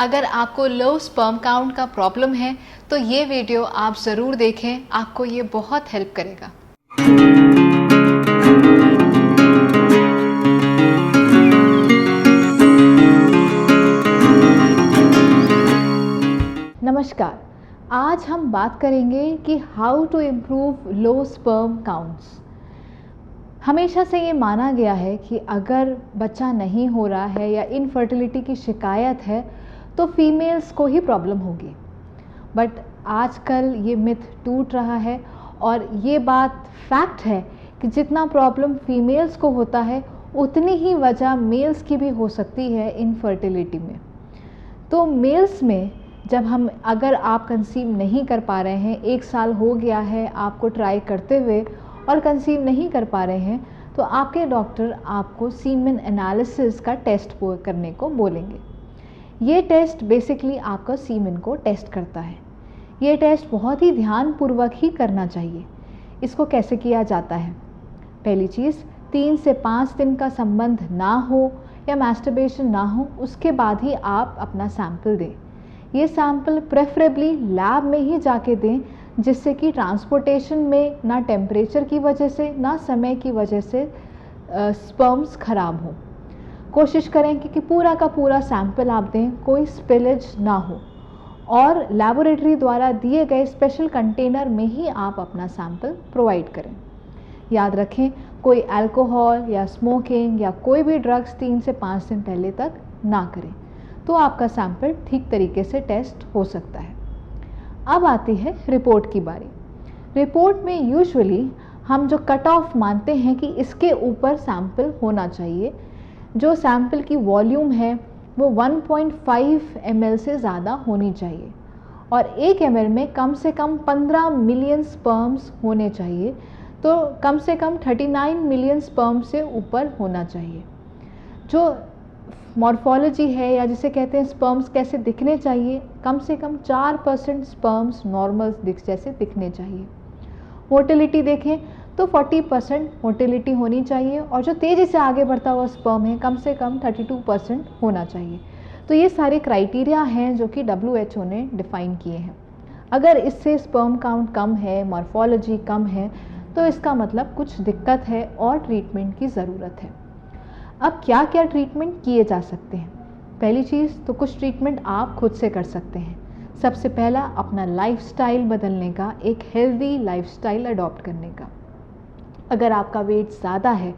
अगर आपको low sperm count का प्रॉब्लम है तो ये वीडियो आप ज़रूर देखें, आपको ये बहुत हेल्प करेगा। नमस्कार, आज हम बात करेंगे कि how to improve low sperm counts. हमेशा से ये माना गया है कि अगर बच्चा नहीं हो रहा है या इनफर्टिलिटी की शिकायत है तो फीमेल्स को ही प्रॉब्लम होगी, बट आजकल ये मिथ टूट रहा है और ये बात फैक्ट है कि जितना प्रॉब्लम फीमेल्स को होता है उतनी ही वजह मेल्स की भी हो सकती है इनफर्टिलिटी में। तो मेल्स में अगर आप कंसीव नहीं कर पा रहे हैं, 1 साल हो गया है आपको ट्राई करते हुए और कंसीव नहीं कर पा रहे हैं, तो आपके डॉक्टर आपको सीमेन एनालिसिस का टेस्ट करने को बोलेंगे। ये टेस्ट बेसिकली आपका सीमेन को टेस्ट करता है। ये टेस्ट बहुत ही ध्यानपूर्वक ही करना चाहिए। इसको कैसे किया जाता है? पहली चीज़, 3 से 5 दिन का संबंध ना हो या मैस्टरबेशन ना हो, उसके बाद ही आप अपना सैंपल दें। ये सैंपल प्रेफरेबली लैब में ही जाके दें, जिससे कि ट्रांसपोर्टेशन में ना टेम्परेचर की वजह से ना समय की वजह से स्पर्म्स खराब हो। कोशिश करें कि पूरा का पूरा सैंपल आप दें, कोई स्पिलेज ना हो, और लैबोरेटरी द्वारा दिए गए स्पेशल कंटेनर में ही आप अपना सैंपल प्रोवाइड करें। याद रखें, कोई अल्कोहल या स्मोकिंग या कोई भी ड्रग्स 3 से 5 दिन पहले तक ना करें, तो आपका सैंपल ठीक तरीके से टेस्ट हो सकता है। अब आती है रिपोर्ट की बारी। रिपोर्ट में यूजुअली हम जो कट ऑफ मानते हैं कि इसके ऊपर सैंपल होना चाहिए। जो सैंपल की वॉल्यूम है वो 1.5 ml से ज़्यादा होनी चाहिए और 1 ml में कम से कम 15 मिलियन स्पर्म्स होने चाहिए, तो कम से कम 39 मिलियन स्पर्म से ऊपर होना चाहिए। जो मॉर्फोलॉजी है या जिसे कहते हैं स्पर्म्स कैसे दिखने चाहिए, कम से कम 4% स्पर्म्स नॉर्मल जैसे दिखने चाहिए। मोटिलिटी देखें तो 40% मोटिलिटी होनी चाहिए और जो तेज़ी से आगे बढ़ता हुआ स्पर्म है कम से कम 32% होना चाहिए। तो ये सारे क्राइटेरिया हैं जो कि WHO ने डिफ़ाइन किए हैं। अगर इससे स्पर्म काउंट कम है, मॉर्फोलॉजी कम है, तो इसका मतलब कुछ दिक्कत है और ट्रीटमेंट की ज़रूरत है। अब क्या क्या ट्रीटमेंट किए जा सकते हैं? पहली चीज़ तो कुछ ट्रीटमेंट आप खुद से कर सकते हैं। सबसे पहला, अपना लाइफस्टाइल बदलने का, एक हेल्दी लाइफस्टाइल अडॉप्ट करने का। अगर आपका वेट ज़्यादा है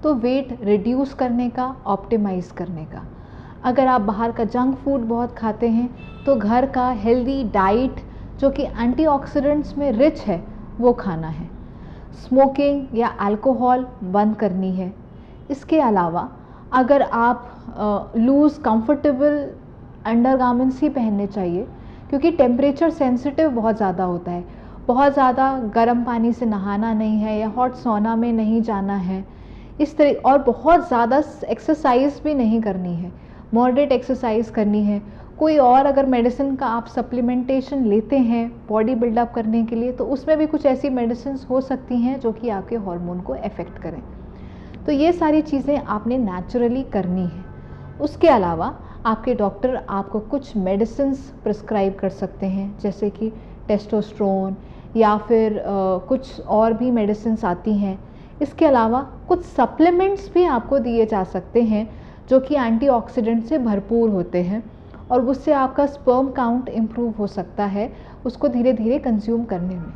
तो वेट रिड्यूस करने का, ऑप्टिमाइज़ करने का। अगर आप बाहर का जंक फूड बहुत खाते हैं तो घर का हेल्दी डाइट जो कि एंटीऑक्सीडेंट्स में रिच है वो खाना है। स्मोकिंग या अल्कोहल बंद करनी है। इसके अलावा अगर आप लूज़ कंफर्टेबल अंडरगारमेंट्स ही पहनने चाहिए, क्योंकि टेम्परेचर सेंसिटिव बहुत ज़्यादा होता है। बहुत ज़्यादा गर्म पानी से नहाना नहीं है या हॉट सोना में नहीं जाना है इस तरह, और बहुत ज़्यादा एक्सरसाइज भी नहीं करनी है, मॉडरेट एक्सरसाइज करनी है। कोई और अगर मेडिसिन का आप सप्लीमेंटेशन लेते हैं बॉडी बिल्डअप करने के लिए, तो उसमें भी कुछ ऐसी मेडिसिन हो सकती हैं जो कि आपके हार्मोन को अफेक्ट करें। तो ये सारी चीज़ें आपने नेचुरली करनी है। उसके अलावा आपके डॉक्टर आपको कुछ मेडिसिन्स प्रिस्क्राइब कर सकते हैं, जैसे कि टेस्टोस्टेरोन या फिर कुछ और भी मेडिसिन्स आती हैं। इसके अलावा कुछ सप्लीमेंट्स भी आपको दिए जा सकते हैं जो कि एंटीऑक्सीडेंट से भरपूर होते हैं और उससे आपका स्पर्म काउंट इम्प्रूव हो सकता है उसको धीरे धीरे कंज्यूम करने में।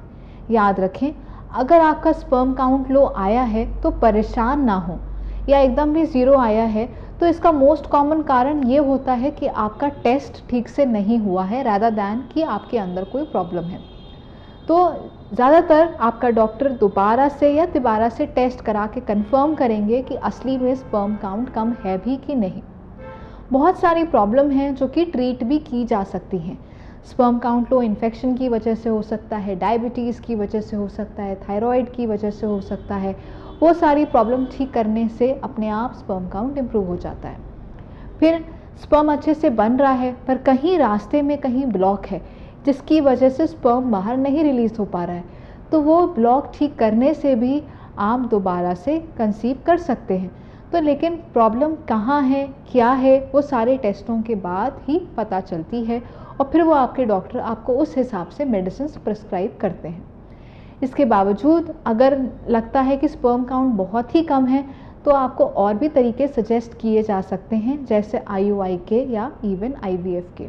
याद रखें, अगर आपका स्पर्म काउंट लो आया है तो परेशान ना हो, या एकदम भी ज़ीरो आया है तो इसका मोस्ट कॉमन कारण ये होता है कि आपका टेस्ट ठीक से नहीं हुआ है, रादर दैन कि आपके अंदर कोई प्रॉब्लम है। तो ज़्यादातर आपका डॉक्टर दोबारा से या तिबारा से टेस्ट करा के कंफर्म करेंगे कि असली में स्पर्म काउंट कम है भी कि नहीं। बहुत सारी प्रॉब्लम हैं जो कि ट्रीट भी की जा सकती हैं। स्पर्म काउंट लो इन्फेक्शन की वजह से हो सकता है, डायबिटीज़ की वजह से हो सकता है, थायराइड की वजह से हो सकता है। वो सारी प्रॉब्लम ठीक करने से अपने आप स्पर्म काउंट इम्प्रूव हो जाता है। फिर स्पर्म अच्छे से बन रहा है पर कहीं रास्ते में कहीं ब्लॉक है जिसकी वजह से स्पर्म बाहर नहीं रिलीज़ हो पा रहा है, तो वो ब्लॉक ठीक करने से भी आप दोबारा से कंसीव कर सकते हैं। तो लेकिन प्रॉब्लम कहाँ है, क्या है, वो सारे टेस्टों के बाद ही पता चलती है और फिर वो आपके डॉक्टर आपको उस हिसाब से मेडिसिन प्रिस्क्राइब करते हैं। इसके बावजूद अगर लगता है कि स्पर्म काउंट बहुत ही कम है तो आपको और भी तरीके सजेस्ट किए जा सकते हैं, जैसे IUI के या इवन IVF के।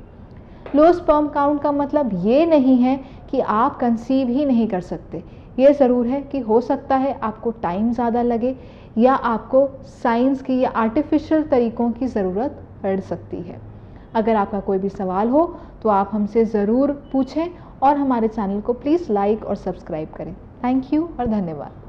लो स्पर्म काउंट का मतलब ये नहीं है कि आप कंसीव ही नहीं कर सकते। ये ज़रूर है कि हो सकता है आपको टाइम ज़्यादा लगे या आपको साइंस की या आर्टिफिशियल तरीक़ों की ज़रूरत पड़ सकती है। अगर आपका कोई भी सवाल हो तो आप हमसे ज़रूर पूछें और हमारे चैनल को प्लीज़ लाइक और सब्सक्राइब करें। थैंक यू और धन्यवाद।